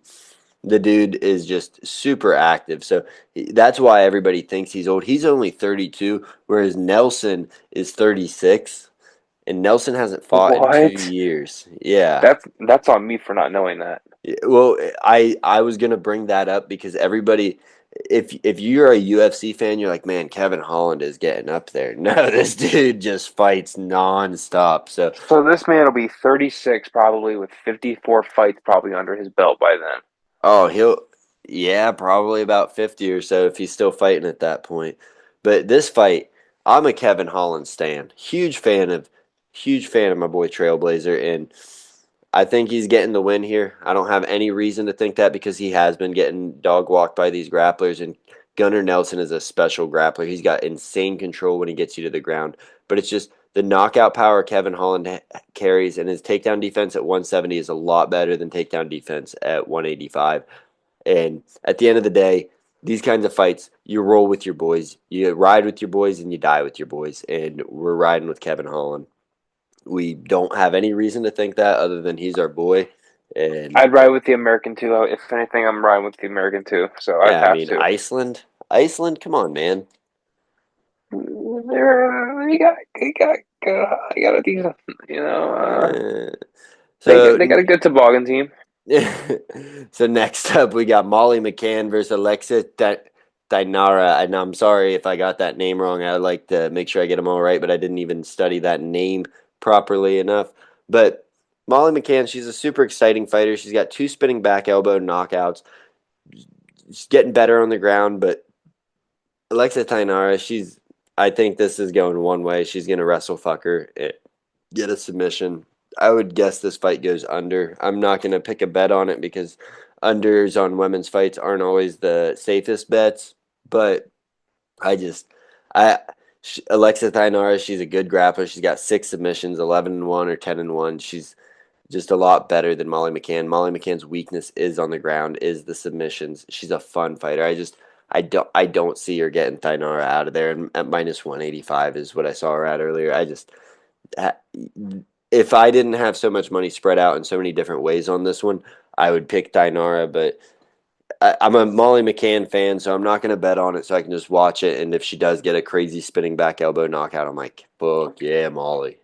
Speaker 1: the dude is just super active. So that's why everybody thinks he's old. He's only 32, whereas Nelson is 36, and Nelson hasn't fought in two
Speaker 2: What?
Speaker 1: years. Yeah.
Speaker 2: That's on me for not knowing that.
Speaker 1: Yeah, well, I was gonna bring that up because everybody, if you're a UFC fan, you're like, man, Kevin Holland is getting up there. No, this dude just fights nonstop. So,
Speaker 2: So this man will be 36 probably with 54 fights probably under his belt by then.
Speaker 1: oh, yeah, probably about 50 or so if he's still fighting at that point. But this fight, I'm a Kevin Holland stan. Huge fan of my boy Trailblazer, and I think he's getting the win here. I don't have any reason to think that because he has been getting dog walked by these grapplers, and Gunnar Nelson is a special grappler. He's got insane control when he gets you to the ground, but it's just the knockout power Kevin Holland carries, and his takedown defense at 170 is a lot better than takedown defense at 185. And at the end of the day, these kinds of fights, you roll with your boys, you ride with your boys, and you die with your boys. And we're riding with Kevin Holland. We don't have any reason to think that other than he's our boy. And
Speaker 2: I'd ride with the American too. If anything, I'm riding with the American too. So I'd
Speaker 1: yeah, I
Speaker 2: have
Speaker 1: mean,
Speaker 2: to.
Speaker 1: Iceland, come on, man.
Speaker 2: There, you got a decent, you know.
Speaker 1: Uh,
Speaker 2: They got
Speaker 1: so
Speaker 2: a good toboggan team.
Speaker 1: So next up, we got Molly McCann versus Alexa Dainara. And I'm sorry if I got that name wrong. I like to make sure I get them all right, but I didn't even study that name properly enough. But Molly McCann, she's a super exciting fighter. She's got two spinning back elbow knockouts. She's getting better on the ground, but Alexa Dainara, I think this is going one way. She's going to wrestle fuck her, get a submission. I would guess this fight goes under. I'm not going to pick a bet on it because unders on women's fights aren't always the safest bets. But I just, I Alexa Thainara, she's a good grappler. She's got 6 submissions, 11-1 or 10-1. She's just a lot better than Molly McCann. Molly McCann's weakness is on the ground, is the submissions. She's a fun fighter. I don't see her getting Thainara out of there. And at minus 185 is what I saw her at earlier. If I didn't have so much money spread out in so many different ways on this one, I would pick Dainara, but I'm a Molly McCann fan, so I'm not going to bet on it so I can just watch it. And if she does get a crazy spinning back elbow knockout, I'm like, fuck yeah, Molly.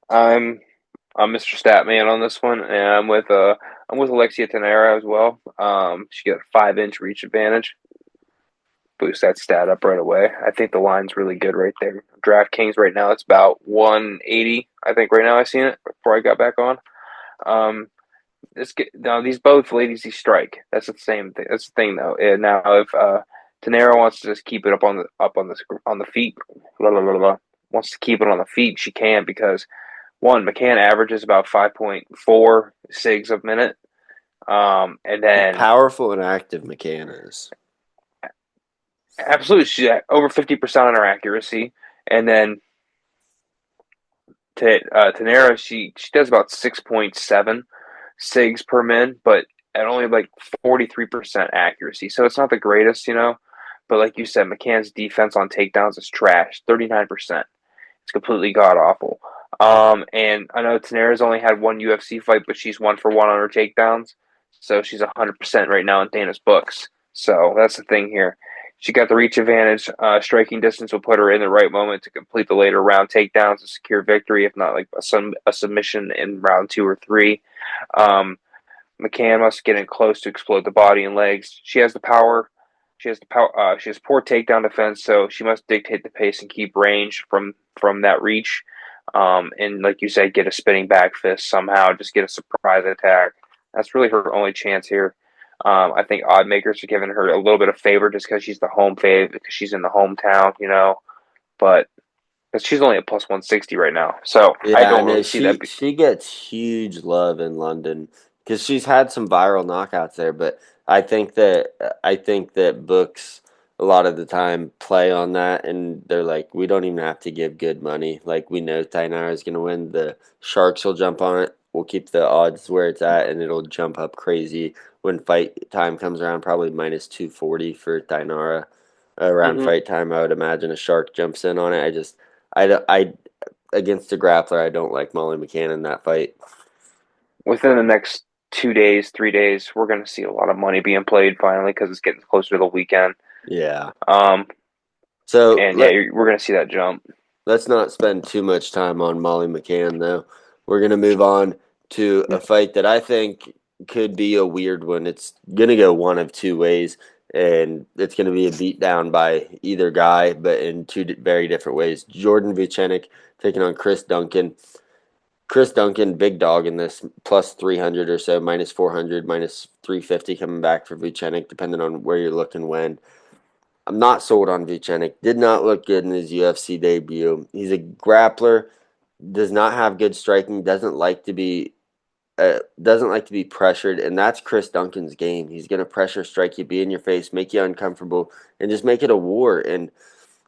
Speaker 2: I'm I'm Mr. Statman on this one, and I'm with Alexia Tenera as well. She got a 5 inch reach advantage. Boost that stat up right away. I think the line's really good right there. DraftKings right now it's about 180. I think right now I seen it before I got back on. Um, now these both ladies these strike. That's the same thing. That's the thing though. And now if Tenera wants to just keep it on the feet, blah, blah, blah, blah, wants to keep it on the feet, she can because one McCann averages about 5.4 sigs a minute. And then
Speaker 1: Powerful and active McCann is.
Speaker 2: absolutely she's at over 50% on her accuracy. And then Tenera, she does about 6.7 SIGs per min, but at only like 43% accuracy. So it's not the greatest, you know. But like you said, McCann's defense on takedowns is trash, 39%. It's completely god awful. And I know Tenera's only had one UFC fight, but she's 1 for 1 on her takedowns. So she's 100% right now in Dana's books. So that's the thing here. She got the reach advantage. Striking distance will put her in the right moment to complete the later round takedowns to secure victory, if not like a submission in round 2 or 3. Um, McCann must get in close to explode the body and legs. She has the power. She has the power. She has poor takedown defense, so she must dictate the pace and keep range from that reach. And like you said, get a spinning back fist somehow. Just get a surprise attack. That's really her only chance here. I think odd makers are giving her a little bit of favor just because she's the home fave, because she's in the hometown, you know. But she's only at plus 160 right now, so I
Speaker 1: Yeah, I
Speaker 2: don't
Speaker 1: know
Speaker 2: really see that.
Speaker 1: she gets huge love in London because she's had some viral knockouts there. But I think that books a lot of the time play on that, and they're like, we don't even have to give good money. Like we know Tainara is going to win. The sharks will jump on it. We'll keep the odds where it's at, and it'll jump up crazy when fight time comes around. Probably minus 240 for Tainara around
Speaker 2: Mm-hmm.
Speaker 1: fight time. I would imagine a shark jumps in on it. I against a grappler. I don't like Molly McCann in that fight.
Speaker 2: Within the next 2 days, 3 days, we're going to see a lot of money being played finally because it's getting closer to the weekend.
Speaker 1: Yeah.
Speaker 2: Um,
Speaker 1: So
Speaker 2: and yeah, we're going to see that jump.
Speaker 1: let's not spend too much time on Molly McCann though. We're gonna move on to a fight that I think could be a weird one. It's gonna go one of two ways, and it's gonna be a beatdown by either guy, but in two very different ways. Jordan Vucenic taking on Chris Duncan. Chris Duncan, big dog in this, plus 300 or so, minus 400, minus 350 coming back for Vucenic, depending on where you're looking when. I'm not sold on Vucenic. Did not look good in his UFC debut. He's a grappler, does not have good striking, doesn't like to be pressured, and that's Chris Duncan's game. He's gonna pressure strike you, be in your face, make you uncomfortable, and just make it a war. And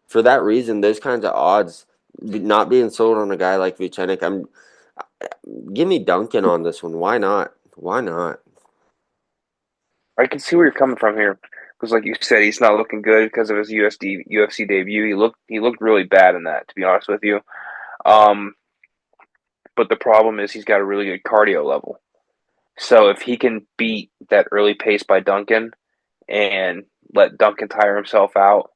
Speaker 1: for that reason, those kinds of odds not being sold on a guy like Vucenic. Give me Duncan on this one. Why not? Why not?
Speaker 2: I can see where you're coming from here because, like you said, he's not looking good because of his UFC debut. He looked really bad in that, to be honest with you. Um, but the problem is he's got a really good cardio level. So if he can beat that early pace by Duncan and let Duncan tire himself out,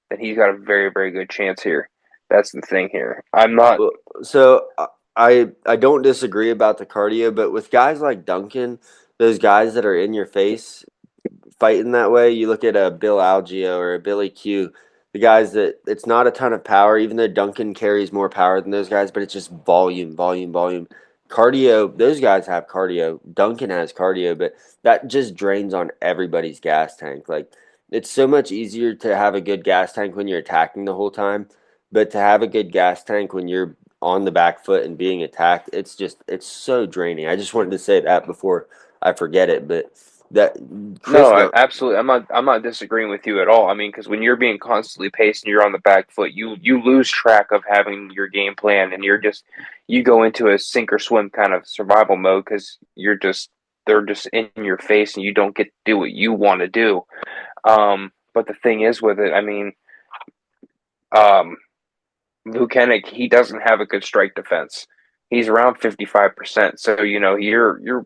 Speaker 2: then he's got a very, very good chance here. That's the thing here. I'm not.
Speaker 1: Well, so I don't disagree about the cardio, but with guys like Duncan, those guys that are in your face, fighting that way. You look at a Bill Algeo or a Billy Q, the guys that it's not a ton of power, even though Duncan carries more power than those guys, but it's just volume, volume, volume. Cardio, those guys have cardio. Duncan has cardio, but that just drains on everybody's gas tank. Like, it's so much easier to have a good gas tank when you're attacking the whole time, but to have a good gas tank when you're on the back foot and being attacked, it's so draining. I just wanted to say that before I forget it, but that Chris
Speaker 2: No,
Speaker 1: Dunn,
Speaker 2: absolutely. I'm not disagreeing with you at all. I mean, because when you're being constantly paced and you're on the back foot, you lose track of having your game plan, and you go into a sink or swim kind of survival mode because they're just in your face, and you don't get to do what you want to do. But the thing is with it, I mean, um, Vucenic, he doesn't have a good strike defense. He's around 55%. So, you're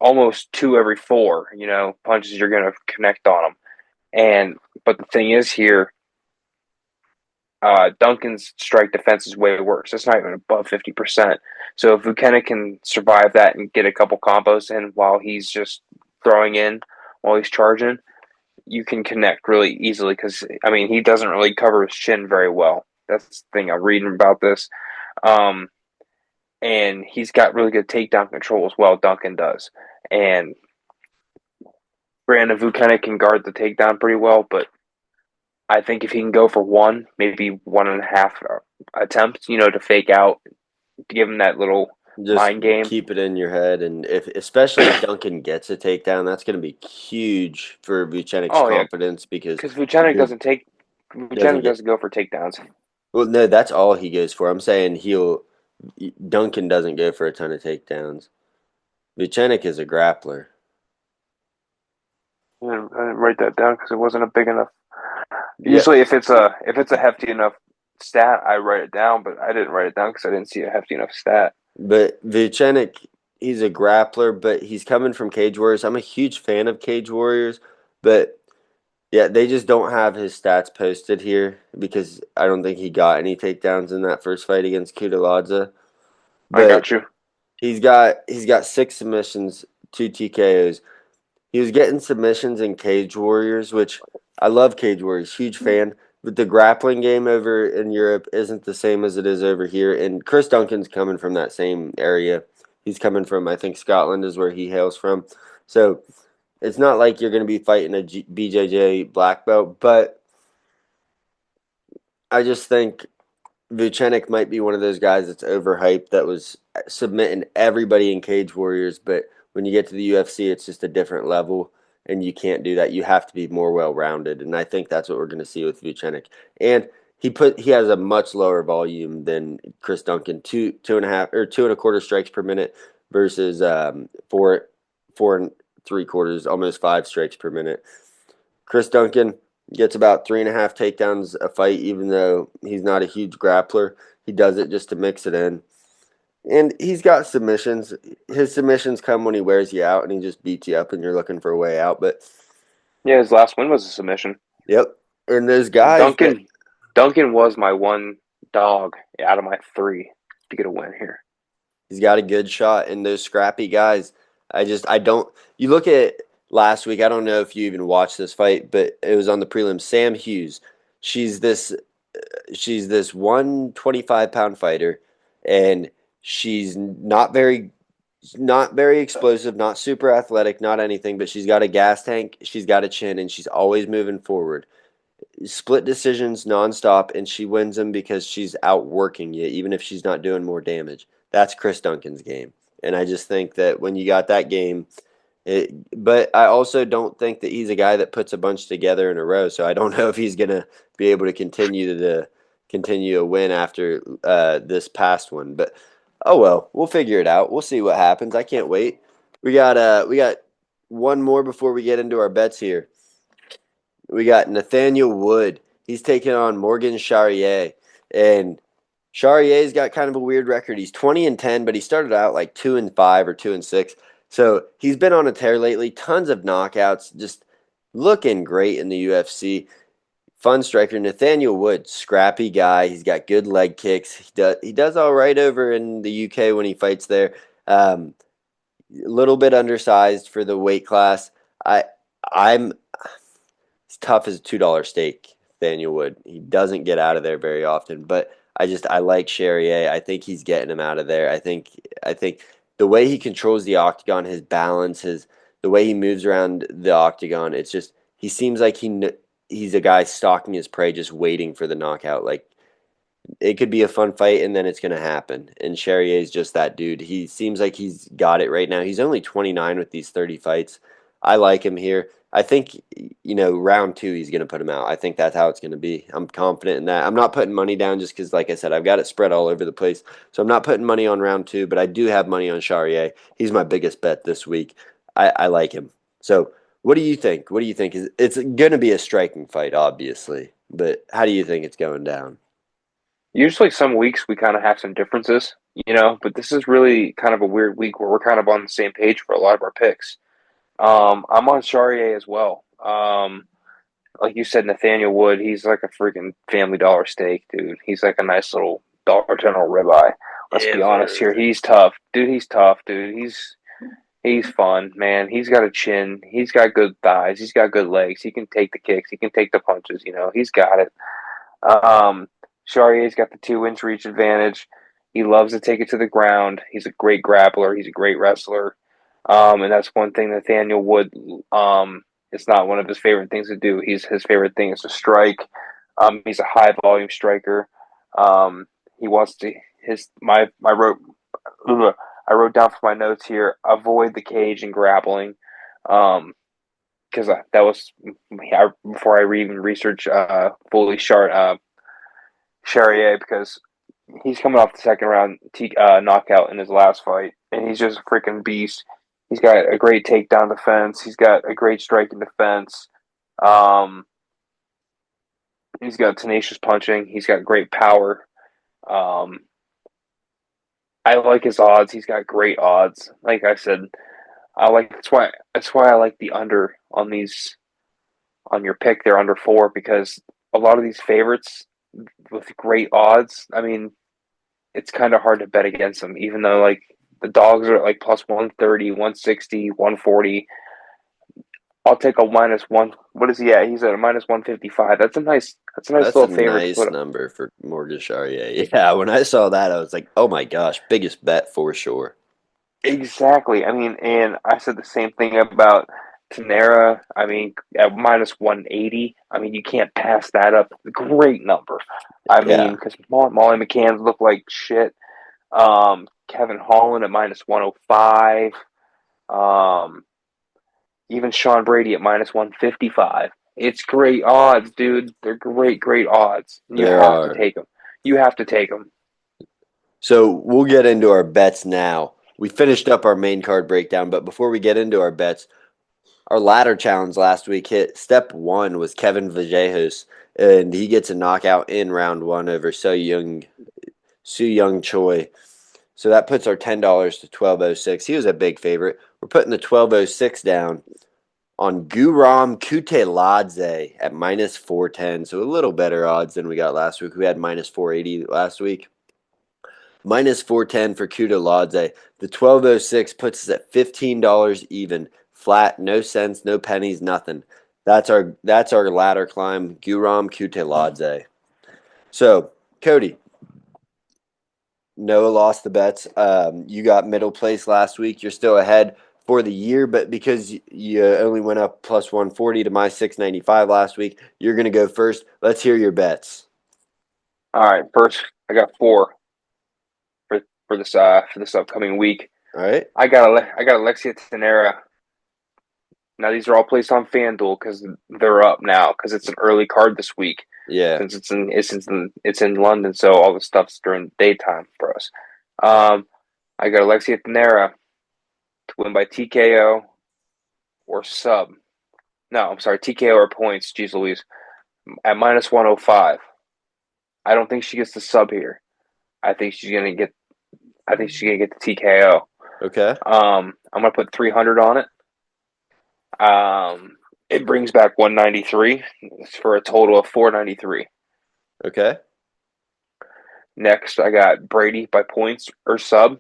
Speaker 2: almost two every four, punches you're going to connect on him. But the thing is here, Duncan's strike defense is way worse. It's not even above 50%. So if Vucenic can survive that and get a couple combos in while he's just throwing in, while he's charging, you can connect really easily because, I mean, he doesn't really cover his chin very well. That's the thing I'm reading about this. Um, and he's got really good takedown control as well, Duncan does. And Brandon Vucenic can guard the takedown pretty well, but I think if he can go for one, maybe one and a half attempts, to fake out, to give him that little
Speaker 1: just
Speaker 2: mind game.
Speaker 1: keep it in your head, and especially if Duncan gets a takedown, that's going to be huge for Vucenic's
Speaker 2: Oh yeah,
Speaker 1: confidence because
Speaker 2: because Vucenic
Speaker 1: there doesn't
Speaker 2: Vucenic
Speaker 1: get
Speaker 2: doesn't go for takedowns.
Speaker 1: well. No, that's all he goes for. I'm saying Duncan doesn't go for a ton of takedowns. Vucenic is a grappler.
Speaker 2: I didn't write that down because it wasn't a big enough.
Speaker 1: Yeah,
Speaker 2: Usually, if it's a hefty enough stat, I write it down, but I didn't write it down because I didn't see a hefty enough stat.
Speaker 1: but Vucenic, he's a grappler, but he's coming from Cage Warriors. I'm a huge fan of Cage Warriors, but yeah, they just don't have his stats posted here because I don't think he got any takedowns in that first fight against Kutaladze.
Speaker 2: I
Speaker 1: But
Speaker 2: got you.
Speaker 1: he's got 6 submissions, 2 TKOs. He was getting submissions in Cage Warriors, which I love Cage Warriors, huge fan. But the grappling game over in Europe isn't the same as it is over here. And Chris Duncan's coming from that same area. He's coming from, I think, Scotland is where he hails from. So it's not like you're going to be fighting a BJJ black belt, but I just think Vucenic might be one of those guys that's overhyped that was submitting everybody in Cage Warriors, but when you get to the UFC, it's just a different level, and you can't do that. You have to be more well rounded, and I think that's what we're going to see with Vucenic. And he has a much lower volume than Chris Duncan, two and a half or 2.25 strikes per minute versus four and 3/4, almost 5 strikes per minute. Chris Duncan gets about 3.5 takedowns a fight, even though he's not a huge grappler. He does it just to mix it in. And he's got submissions. His submissions come when he wears you out and he just beats you up and you're looking for a way out. But
Speaker 2: Yeah, his last win was a submission.
Speaker 1: yep. And those guys that
Speaker 2: Duncan was my one dog out of my three to get a win here.
Speaker 1: he's got a good shot and those scrappy guys. I don't you look at last week, I don't know if you even watched this fight, but it was on the prelims. Sam Hughes. She's this she's this 125-pound fighter, and she's not very explosive, not super athletic, not anything, but she's got a gas tank, she's got a chin, and she's always moving forward. Split decisions nonstop, and she wins them because she's outworking you, even if she's not doing more damage. That's Chris Duncan's game. And I just think that when you got that game, but I also don't think that he's a guy that puts a bunch together in a row. So I don't know if he's gonna be able to continue continue a win after this past one. But oh well, we'll figure it out. We'll see what happens. I can't wait. We got one more before we get into our bets here. We got Nathaniel Wood. He's taking on Morgan Charrier, and Charrier's got kind of a weird record. He's 20-10, but he started out like 2-5 or 2-6. So he's been on a tear lately. Tons of knockouts, just looking great in the UFC. Fun striker, Nathaniel Wood, scrappy guy. He's got good leg kicks. He does all right over in the UK when he fights there. A little bit undersized for the weight class. I I'm He's tough as a $2 steak, Nathaniel Wood. He doesn't get out of there very often, but I like Charrier. I think he's getting him out of there. I think the way he controls the octagon, his balance, his the way he moves around the octagon, it's just he seems like he's a guy stalking his prey, just waiting for the knockout. Like it could be a fun fight and then it's going to happen. And Charrier is just that dude. He seems like he's got it right now. He's only 29 with these 30 fights. I like him here. I think, round two, he's going to put him out. I think that's how it's going to be. I'm confident in that. I'm not putting money down just because, like I said, I've got it spread all over the place. So I'm not putting money on round two, but I do have money on Charrier. He's my biggest bet this week. I like him. So what do you think? What do you think? It's going to be a striking fight, obviously. But how do you think it's going down?
Speaker 2: Usually, some weeks we kind of have some differences, but this is really kind of a weird week where we're kind of on the same page for a lot of our picks. I'm on Charrier as well. Like you said, Nathaniel Wood, he's like a freaking Family Dollar steak, dude. He's like a nice little Dollar General ribeye. Let's be honest here.
Speaker 1: Ever.
Speaker 2: He's tough, dude. He's tough, dude. He's fun, man. He's got a chin. He's got good thighs. He's got good legs. He can take the kicks. He can take the punches. He's got it. Um, Charrier's got the 2 inch reach advantage. He loves to take it to the ground. He's a great grappler. He's a great wrestler. And that's one thing Nathaniel Wood, it's not one of his favorite things to do. His favorite thing is to strike. He's a high volume striker. He wants to his my wrote I wrote down for my notes here, avoid the cage and grappling. Because that was before I even researched fully Charrier, because he's coming off the second round knockout in his last fight, and he's just a freaking beast. He's got a great takedown defense. He's got a great striking defense. Um, he's got tenacious punching. He's got great power. Um, I like his odds. He's got great odds. Like I said, I like that's why I like the under on these on your pick. They're under four because a lot of these favorites with great odds. I mean, it's kind of hard to bet against them, even though like the dogs are at like plus 130, 160, 140. I'll take a minus one. What is he at? He's at a minus 155. That's a nice
Speaker 1: That's a
Speaker 2: little favorite to
Speaker 1: nice
Speaker 2: put.
Speaker 1: number for Morgan Charrier. Yeah, when I saw that, I was like, oh my gosh, biggest bet for sure.
Speaker 2: Exactly. I mean, and I said the same thing about Tanera. I mean, at minus 180. I mean, you can't pass that up. Great number. I mean,
Speaker 1: Yeah,
Speaker 2: because Molly McCann's look like shit. Kevin Holland at minus 105. Um, even Sean Brady at minus 155. It's great odds, dude. They're great, great odds. You
Speaker 1: there
Speaker 2: have to
Speaker 1: are.
Speaker 2: take them. You have to take them.
Speaker 1: So we'll get into our bets now. We finished up our main card breakdown, but before we get into our bets, our ladder challenge last week hit. Step one was Kevin Vallejos, and he gets a knockout in round one over Su Young Choi. So that puts our $10 to 1206. He was a big favorite. We're putting the 1206 down on Guram Kuteladze at minus 410. So a little better odds than we got last week. We had minus 480 last week. Minus 410 for Kuteladze. The 1206 puts us at $15 even. Flat, no cents, no pennies, nothing. That's our ladder climb. Guram Kuteladze. So, Cody, Noah lost the bets. You got middle place last week. You're still ahead for the year, but because you only went up plus 140 to my 695 last week, you're going to go first. Let's hear your bets.
Speaker 2: All right, first I got four for this upcoming week.
Speaker 1: All right.
Speaker 2: I got Alexia Tanera Now these are all placed on FanDuel because they're up now because it's an early card this week
Speaker 1: Yeah.
Speaker 2: since it's in London, so all the stuff's during the daytime for us. Um, I got Alexia Thanera to win by TKO or sub. No, I'm sorry, TKO or points. Jeez Louise, at minus 105. I don't think she gets the sub here. I think she's gonna get. I think she's gonna get the TKO.
Speaker 1: Okay.
Speaker 2: I'm gonna put 300 on it. It brings back 193 for a total of 493.
Speaker 1: Okay.
Speaker 2: Next, I got Brady by points or sub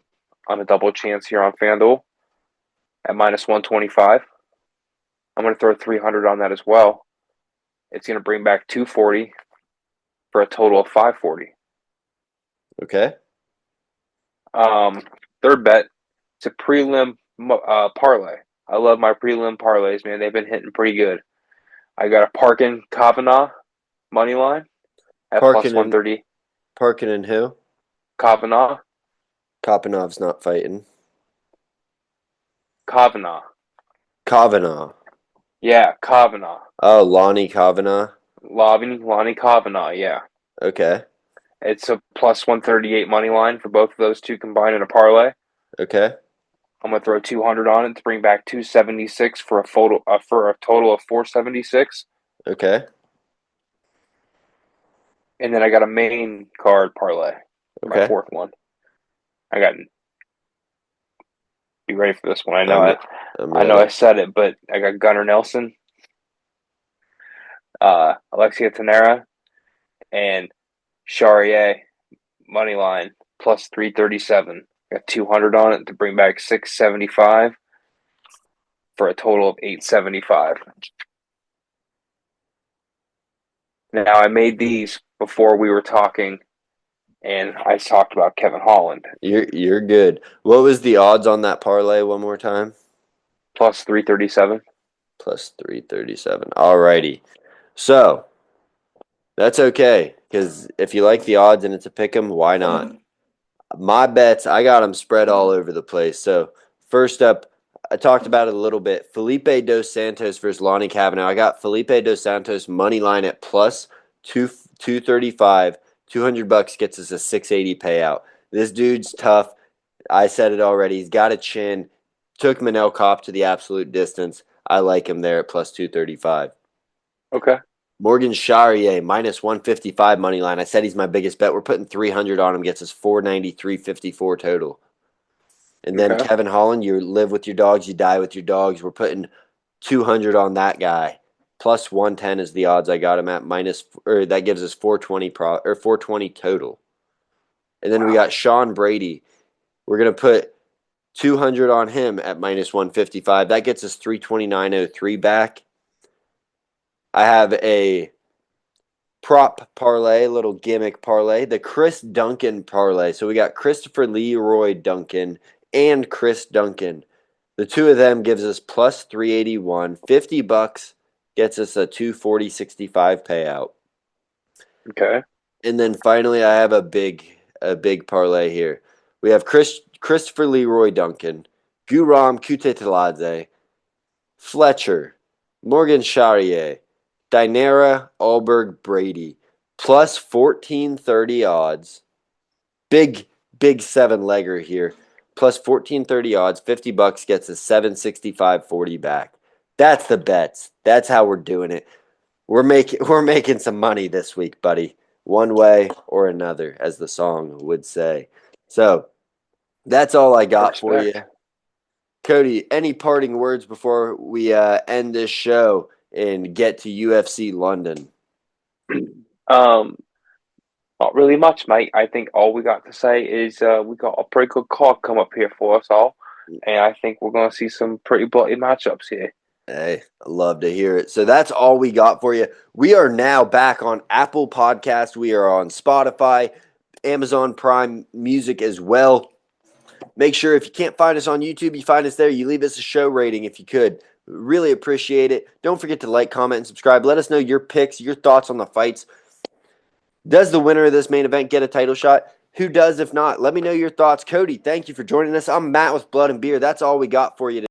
Speaker 2: on a double chance here on FanDuel at minus 125. I'm going to throw 300 on that as well. It's going to bring back 240 for a total of 540.
Speaker 1: Okay.
Speaker 2: Third bet, it's a prelim parlay. I love my prelim parlays, man. They've been hitting pretty good. I got a Parkin Kavanaugh money line at plus
Speaker 1: Parkin and
Speaker 2: 130.
Speaker 1: Parkin and who?
Speaker 2: Kavanaugh.
Speaker 1: Kopanov's not fighting.
Speaker 2: Kavanaugh.
Speaker 1: Kavanaugh.
Speaker 2: Yeah, Kavanaugh.
Speaker 1: Oh, Lonnie Kavanaugh.
Speaker 2: Lonnie Kavanaugh, yeah.
Speaker 1: Okay.
Speaker 2: It's a plus 138 money line for both of those two combined in a parlay.
Speaker 1: Okay.
Speaker 2: I'm going to throw 200 on it to bring back 276 for a total of 476.
Speaker 1: Okay.
Speaker 2: And then I got a main card parlay for my
Speaker 1: Okay.
Speaker 2: fourth one. I got be ready for this one. I know
Speaker 1: I'm
Speaker 2: I,
Speaker 1: I'm
Speaker 2: I know I
Speaker 1: ready.
Speaker 2: said it, but I got Gunnar Nelson, Alexia Tanera, and Charrier money line plus 337. Got 200 on it to bring back 675 for a total of 875. Now I made these before we were talking, and I talked about Kevin Holland
Speaker 1: You're good. What was the odds on that parlay one more time?
Speaker 2: plus 337.
Speaker 1: Plus 337. Alrighty. So that's okay because if you like the odds and it's a pick 'em, why not? My bets, I got them spread all over the place. So first up, I talked about it a little bit. Felipe dos Santos versus Lonnie Kavanaugh. I got Felipe dos Santos money line at plus 235. $200 gets us a 680 payout. This dude's tough. I said it already. He's got a chin. Took Manel Kopp to the absolute distance. I like him there at plus 235.
Speaker 2: Okay.
Speaker 1: Morgan Charrier minus 155 money line. I said he's my biggest bet. We're putting 300 on him. Gets us 493.54 total. And then
Speaker 2: Okay.
Speaker 1: Kevin Holland, you live with your dogs, you die with your dogs. We're putting 200 on that guy. Plus 110 is the odds I got him at minus, or that gives us 420 or 420 total. And then we
Speaker 2: Wow.
Speaker 1: got Sean Brady. We're gonna put 200 on him at minus 155. That gets us 329.03 back. I have a prop parlay, little gimmick parlay, the Chris Duncan parlay. So we got Christopher Leroy Duncan and Chris Duncan. The two of them gives us plus 381. $50 gets us a 240.65 payout.
Speaker 2: Okay.
Speaker 1: And then finally I have a big parlay here. We have Christopher Leroy Duncan, Guram Kuteteladze, Fletcher, Morgan Charrier, Dinera Alberg Brady, plus 1430 odds. Big seven legger here. Plus 1430 odds, $50 gets us 765.40 back. That's the bets. That's how we're doing it. We're making some money this week, buddy. One way or another, as the song would say. So that's all I got for you.
Speaker 2: Respect.
Speaker 1: Cody, any parting words before we end this show and get to UFC London?
Speaker 2: Not really much, mate. I think all we got to say is we got a pretty good card come up here for us all, and I think we're going to see some pretty bloody matchups here.
Speaker 1: Hey, I love to hear it. So that's all we got for you. We are now back on Apple Podcast. We are on Spotify, Amazon Prime Music as well. Make sure if you can't find us on YouTube, you find us there. You leave us a show rating if you could. Really appreciate it. Don't forget to like, comment, and subscribe. Let us know your picks, your thoughts on the fights. Does the winner of this main event get a title shot? Who does if not? Let me know your thoughts. Cody, thank you for joining us. I'm Matt with Blood and Beer. That's all we got for you today.